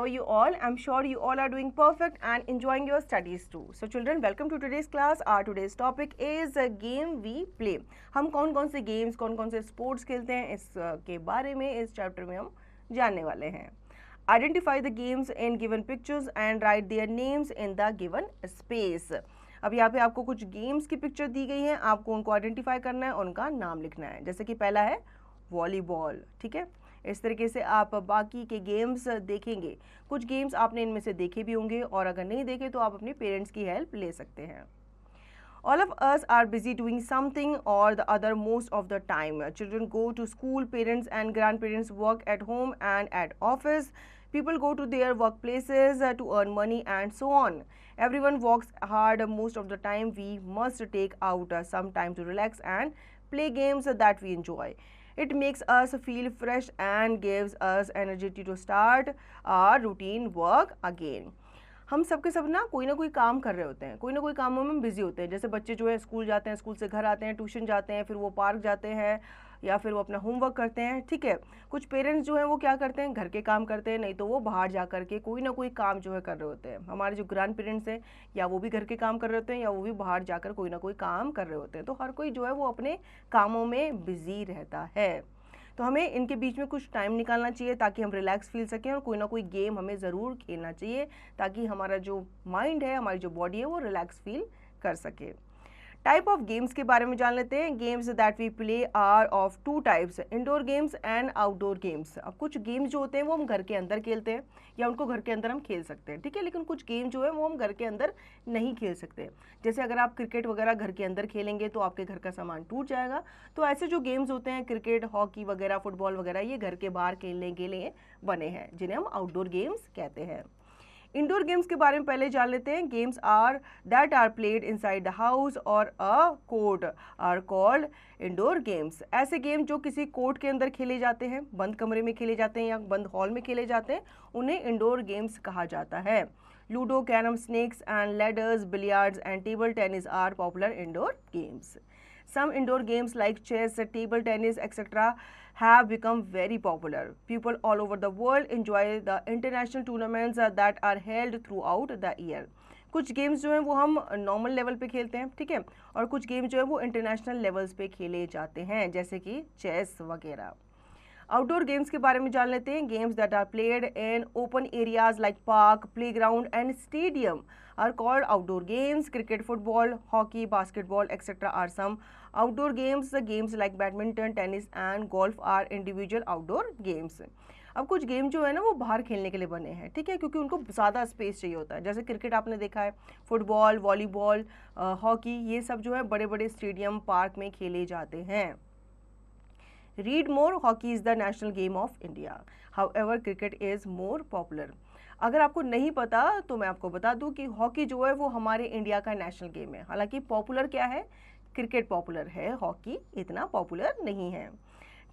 are you all? I'm sure you all are doing perfect and enjoying your studies too. So children, welcome to today's class. Our today's topic is a game we play. हम कौन कौन से games, कौन कौन से sports खेलते हैं, इसके बारे में इस चैप्टर में हम जानने वाले हैं. Identify the games in given pictures and write their names in the given space. अब यहाँ पे आपको कुछ गेम्स की पिक्चर दी गई हैं, आपको उनको आइडेंटिफाई करना है और उनका नाम लिखना है. जैसे कि पहला है वॉलीबॉल. ठीक है, इस तरीके से आप बाकी के गेम्स देखेंगे. कुछ गेम्स आपने इनमें से देखे भी होंगे और अगर नहीं देखे तो आप अपने पेरेंट्स की हेल्प ले सकते हैं. All of us are busy doing something or the other most of the time. Children go to school, parents and grandparents work at home and at office. People go to their workplaces to earn money and so on. Everyone works hard most of the time. We must take out some time to relax and play games that we enjoy. It makes us feel fresh and gives us energy to start our routine work again. हम सब के सब ना कोई काम कर रहे होते हैं, कोई ना कोई कामों में बिजी होते हैं. जैसे बच्चे जो है स्कूल जाते हैं, स्कूल से घर आते हैं, ट्यूशन जाते हैं, फिर वो पार्क जाते हैं या फिर वो अपना होमवर्क करते हैं. ठीक है, कुछ पेरेंट्स जो हैं वो क्या करते हैं, घर के काम करते हैं, नहीं तो वो बाहर जा कर के कोई ना कोई काम जो है कर रहे होते हैं. हमारे जो ग्रैंड पेरेंट्स हैं या वो भी घर के काम कर रहे होते हैं या वो भी बाहर जाकर कोई ना कोई काम कर रहे होते हैं. तो हर कोई जो है वो अपने कामों में बिजी रहता है. तो हमें इनके बीच में कुछ टाइम निकालना चाहिए ताकि हम रिलैक्स फील सकें और कोई ना कोई गेम हमें ज़रूर खेलना चाहिए ताकि हमारा जो माइंड है, हमारी जो बॉडी है वो रिलैक्स फील कर सके. टाइप ऑफ गेम्स के बारे में जान लेते हैं. Games that we play are of two types, indoor games and outdoor games. अब कुछ गेम्स जो होते हैं वो हम घर के अंदर खेलते हैं या उनको घर के अंदर हम खेल सकते हैं. ठीक है, लेकिन कुछ गेम जो है वो हम घर के अंदर नहीं खेल सकते. जैसे अगर आप क्रिकेट वगैरह घर के अंदर खेलेंगे तो आपके घर का सामान टूट जाएगा. तो ऐसे जो गेम्स होते हैं क्रिकेट, हॉकी वगैरह, फुटबॉल वगैरह, ये घर के बाहर खेलने के लिए बने हैं जिन्हें हम आउटडोर गेम्स कहते हैं. इंडोर गेम्स के बारे में पहले जान लेते हैं. Games are that are played inside the house or a court are called indoor games. ऐसे गेम जो किसी कोर्ट के अंदर खेले जाते हैं, बंद कमरे में खेले जाते हैं या बंद हॉल में खेले जाते हैं, उन्हें इंडोर गेम्स कहा जाता है. Ludo, carrom, snakes and ladders, billiards and table tennis are popular indoor games. Some indoor games like chess, table tennis, etc. have become very popular. People all over the world enjoy the international tournaments that are held throughout the year. कुछ games जो हैं वो हम normal level पे खेलते हैं, ठीक है, और कुछ गेम जो है वो इंटरनेशनल लेवल्स पे खेले जाते हैं जैसे कि चेस वगैरह. आउटडोर गेम्स के बारे में जान लेते हैं. Games that are played in open areas like park, playground and stadium are called outdoor games. Cricket, football, hockey, basketball, etc. are some outdoor games. Games like badminton, tennis and golf are individual outdoor games. अब कुछ game जो है ना वो बाहर खेलने के लिए बने हैं, ठीक है, क्योंकि उनको ज़्यादा स्पेस चाहिए होता है. जैसे क्रिकेट आपने देखा है, फुटबॉल, वॉलीबॉल, हॉकी, ये सब जो है बड़े बड़े स्टेडियम, पार्क में खेले जाते हैं. Read more. Hockey is the national game of India. However, cricket is more popular. अगर आपको नहीं पता तो मैं आपको बता दूं कि हॉकी जो है वो हमारे इंडिया का नेशनल गेम है. हालांकि पॉपुलर क्या है, क्रिकेट पॉपुलर है, हॉकी इतना पॉपुलर नहीं है.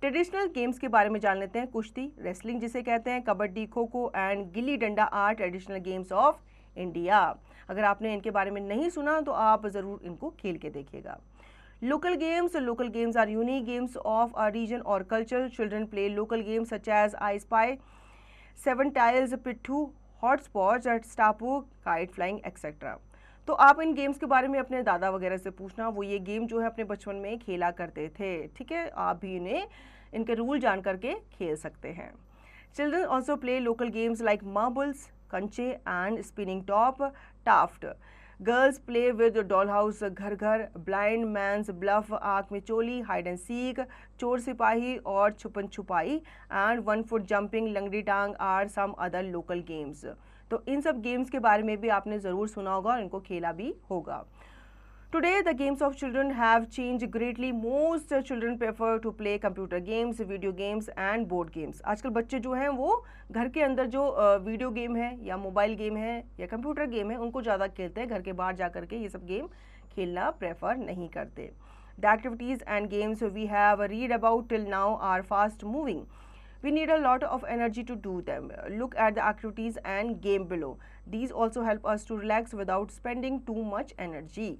ट्रेडिशनल गेम्स के बारे में जान लेते हैं. कुश्ती, रेसलिंग जिसे कहते हैं, kabaddi, kho kho and gilli danda are traditional games of India. अगर आपने इनके बारे में नहीं सुना तो आप ज़रूर इनको खेल के देखिएगा. Local games are unique games of a region or culture. Children play local games such as I Spy, Seven Tiles, Pittu, Hotspot, Stapu, Kite Flying, etc. तो आप इन गेम्स के बारे में अपने दादा वगैरह से पूछना, वो ये गेम जो है अपने बचपन में खेला करते थे. ठीक है, आप भी इन्हें इनके रूल जान करके खेल सकते हैं. Children also play local games like marbles, कंचे and spinning top, taft. Girls play with doll house, घर घर, ब्लाइंड मैंस ब्लफ, आँख में चोली, हाइड एंड सीक, चोर सिपाही और छुपन छुपाई and 1 foot jumping, langdi taang are some other local games. तो इन सब गेम्स के बारे में भी आपने ज़रूर सुना होगा और इनको खेला भी होगा. Today, the games of children have changed greatly. Most children prefer to play computer games, video games and board games. आजकल बच्चे जो हैं वो घर के अंदर जो वीडियो गेम है या मोबाइल गेम है या कंप्यूटर गेम है उनको ज़्यादा खेलते हैं. घर के बाहर जा कर के ये सब गेम खेलना प्रेफर नहीं करते. The activities and games we have read about till now are fast moving. We need a lot of energy to do them. Look at the activities and game below. These also help us to relax without spending too much energy.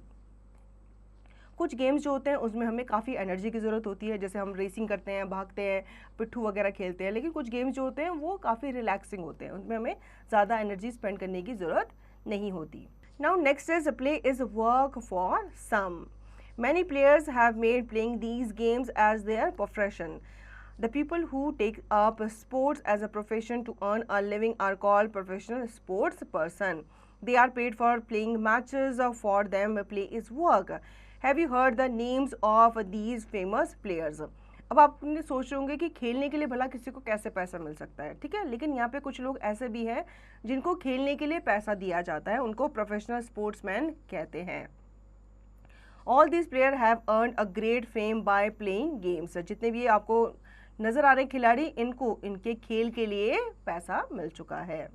कुछ games जो होते हैं उसमें हमें काफ़ी energy की ज़रूरत होती है, जैसे हम रेसिंग करते हैं, भागते हैं, पिट्ठू वगैरह खेलते हैं। लेकिन कुछ गेम्स जो होते हैं वो काफ़ी रिलैक्सिंग होते हैं, उनमें हमें ज़्यादा एनर्जी स्पेंड करने की ज़रूरत नहीं होती। Now next is play is work for some. Many players have made playing these games as their profession. The people who take up sports as a profession to earn a living are called professional sports person. They are paid for playing matches. For them, play is work. Have you heard the names of these famous players? अब आप सोच रहे होंगे कि खेलने के लिए भला किसी को कैसे पैसा मिल सकता है, ठीक है, लेकिन यहाँ पे कुछ लोग ऐसे भी हैं जिनको खेलने के लिए पैसा दिया जाता है, उनको प्रोफेशनल स्पोर्ट्समैन कहते हैं। All these players have earned a great fame by playing games. जितने भी आपको नज़र आ रहे खिलाड़ी, इनको इनके खेल के लिए पैसा मिल चुका है।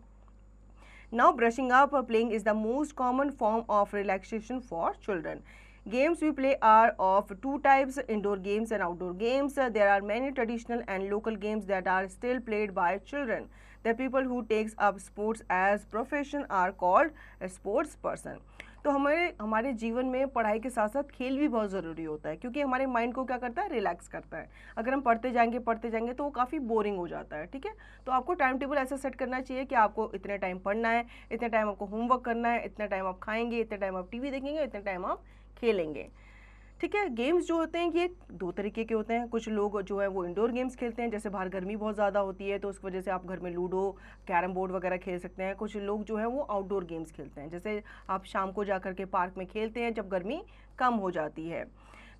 Now brushing up, playing is the most common form of relaxation for children. Games we play are of two types, indoor games and outdoor games. There are many traditional and local games that are still played by children. The people who takes up sports as profession are called a sports person. तो हमारे जीवन में पढ़ाई के साथ साथ खेल भी बहुत ज़रूरी होता है, क्योंकि हमारे माइंड को क्या करता है, रिलैक्स करता है। अगर हम पढ़ते जाएंगे तो वो काफ़ी बोरिंग हो जाता है, ठीक है। तो आपको टाइम टेबल ऐसा सेट करना चाहिए कि आपको इतने टाइम पढ़ना है, इतने टाइम आपको होमवर्क करना है, इतने टाइम आप खाएंगे, इतने टाइम आप टीवी देखेंगे, इतने टाइम आप खेलेंगे, ठीक है। गेम्स जो होते हैं ये दो तरीके के होते हैं। कुछ लोग जो है वो इंडोर गेम्स खेलते हैं, जैसे बाहर गर्मी बहुत ज़्यादा होती है तो उस वजह से आप घर में लूडो, कैरम बोर्ड वगैरह खेल सकते हैं। कुछ लोग जो है वो आउटडोर गेम्स खेलते हैं, जैसे आप शाम को जा कर के पार्क में खेलते हैं जब गर्मी कम हो जाती है।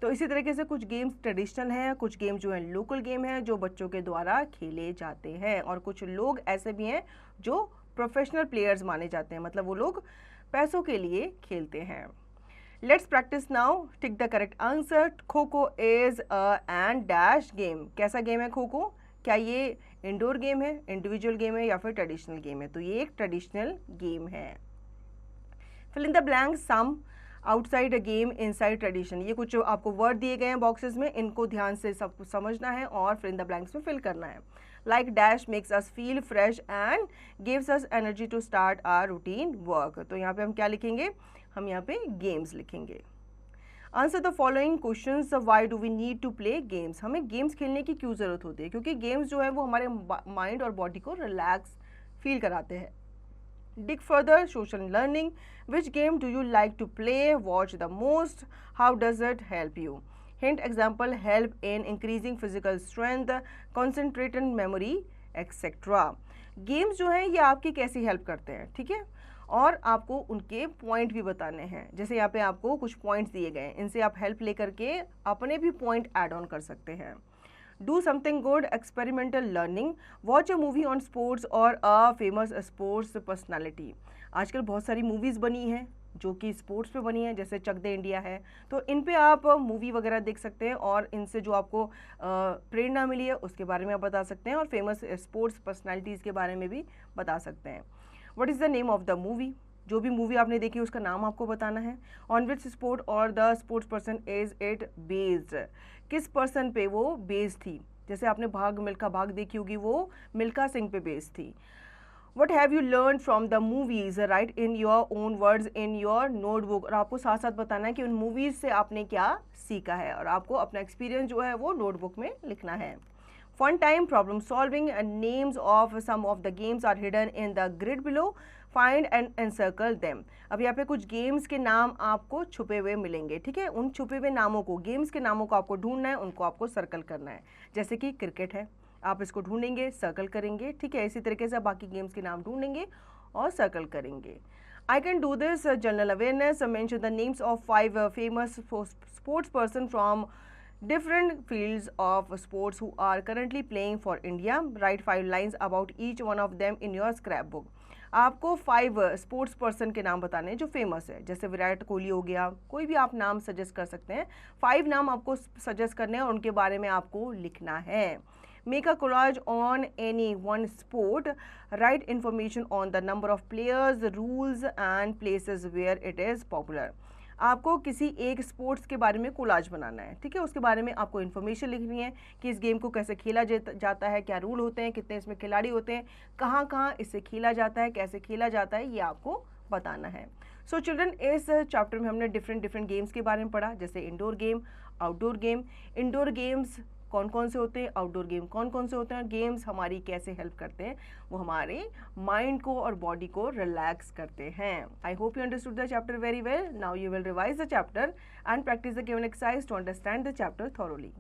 तो इसी तरीके से कुछ गेम्स ट्रेडिशनल हैं, कुछ गेम जो है लोकल गेम है जो बच्चों के द्वारा खेले जाते हैं, और कुछ लोग ऐसे भी हैं जो प्रोफेशनल प्लेयर्स माने जाते हैं, मतलब वो लोग पैसों के लिए खेलते हैं। Let's practice now. Tick the correct answer. Kho kho is a and dash game. कैसा गेम है खो-खो? क्या ये इंडोर गेम है, इंडिविजुअल गेम है या फिर ट्रेडिशनल गेम है? तो ये एक ट्रेडिशनल गेम है। Fill in the blanks. Some outside a game inside tradition. ये कुछ आपको वर्ड दिए गए हैं बॉक्सेस में, इनको ध्यान से सब कुछ समझना है और फिर इन द ब्लैंक्स में फिल करना है। Like dash makes us feel fresh and gives us energy to start our routine work. तो यहाँ पे हम क्या लिखेंगे, हम यहाँ पे गेम्स लिखेंगे। Answer the following questions. Why do we need to play games? हमें गेम्स खेलने की क्यों ज़रूरत होती है? क्योंकि गेम्स जो है वो हमारे माइंड और बॉडी को रिलैक्स फील कराते हैं। Dig further, social learning. Which game do you like to play? Watch the most? How does it help you? Hint example, help in increasing physical strength, concentrated memory, etc. Games जो हैं ये आपकी कैसी help करते हैं, ठीक है, और आपको उनके पॉइंट भी बताने हैं। जैसे यहाँ पे आपको कुछ पॉइंट्स दिए गए हैं, इनसे आप हेल्प लेकर के अपने भी पॉइंट ऐड ऑन कर सकते हैं। Do something good, experimental learning. Watch a movie on sports or a famous sports personality. आजकल बहुत सारी मूवीज़ बनी हैं जो कि स्पोर्ट्स पे बनी है, जैसे चक दे इंडिया है, तो इन पे आप मूवी वगैरह देख सकते हैं और इनसे जो आपको प्रेरणा मिली है उसके बारे में आप बता सकते हैं, और फेमस स्पोर्ट्स पर्सनालिटीज़ के बारे में भी बता सकते हैं। What is the name of the movie? जो भी मूवी आपने देखी उसका नाम आपको बताना है। ऑन विच स्पोर्ट और the sports person is it based? किस पर्सन पे वो बेस्ड थी? जैसे आपने मिल्खा भाग देखी होगी, वो मिल्खा सिंह पे बेस्ड थी। What have you learn from the movies? Right in your own words in your notebook. और आपको साथ साथ बताना है कि उन मूवीज़ से आपने क्या सीखा है, और आपको अपना एक्सपीरियंस जो है वो नोटबुक में लिखना है। Fun time, problem solving, and names of some of the games are hidden in the grid below. Find and encircle them. अब यहाँ पे कुछ गेम्स के नाम आपको छुपे हुए मिलेंगे, ठीक है। उन छुपे हुए नामों को, गेम्स के नामों को आपको ढूंढना है, उनको आपको सर्कल करना है। जैसे कि क्रिकेट है, आप इसको ढूंढेंगे, सर्कल करेंगे, ठीक है। इसी तरीके से बाकी गेम्स के नाम ढूंढेंगे और सर्कल करेंगे। I can do this. General awareness. Mention the names of 5 famous sports person from different fields of sports who are currently playing for India. Write 5 lines about each one of them in your scrapbook. आपको 5 sports person के नाम बताने हैं जो famous है, जैसे विराट कोहली हो गया, कोई भी आप नाम सजेस्ट कर सकते हैं। 5 नाम आपको सजेस्ट करने हैं और उनके बारे में आपको लिखना है। Make a collage on any one sport. Write information on the number of players, rules and places where it is popular. आपको किसी एक स्पोर्ट्स के बारे में कोलाज बनाना है, ठीक है। उसके बारे में आपको इन्फॉर्मेशन लिखनी है कि इस गेम को कैसे खेला जाता है, क्या रूल होते हैं, कितने इसमें खिलाड़ी होते हैं, कहाँ कहाँ इससे खेला जाता है, कैसे खेला जाता है, ये आपको बताना है। सो चिल्ड्रन, इस चैप्टर में हमने डिफरेंट गेम्स के बारे में पढ़ा, जैसे indoor game, outdoor game. Indoor games कौन कौन से होते हैं, आउटडोर गेम कौन कौन से होते हैं, गेम्स हमारी कैसे हेल्प करते हैं, वो हमारे माइंड को और बॉडी को रिलैक्स करते हैं। I hope you understood the chapter very well. Now you will revise the chapter and practice the given exercise to understand the chapter thoroughly.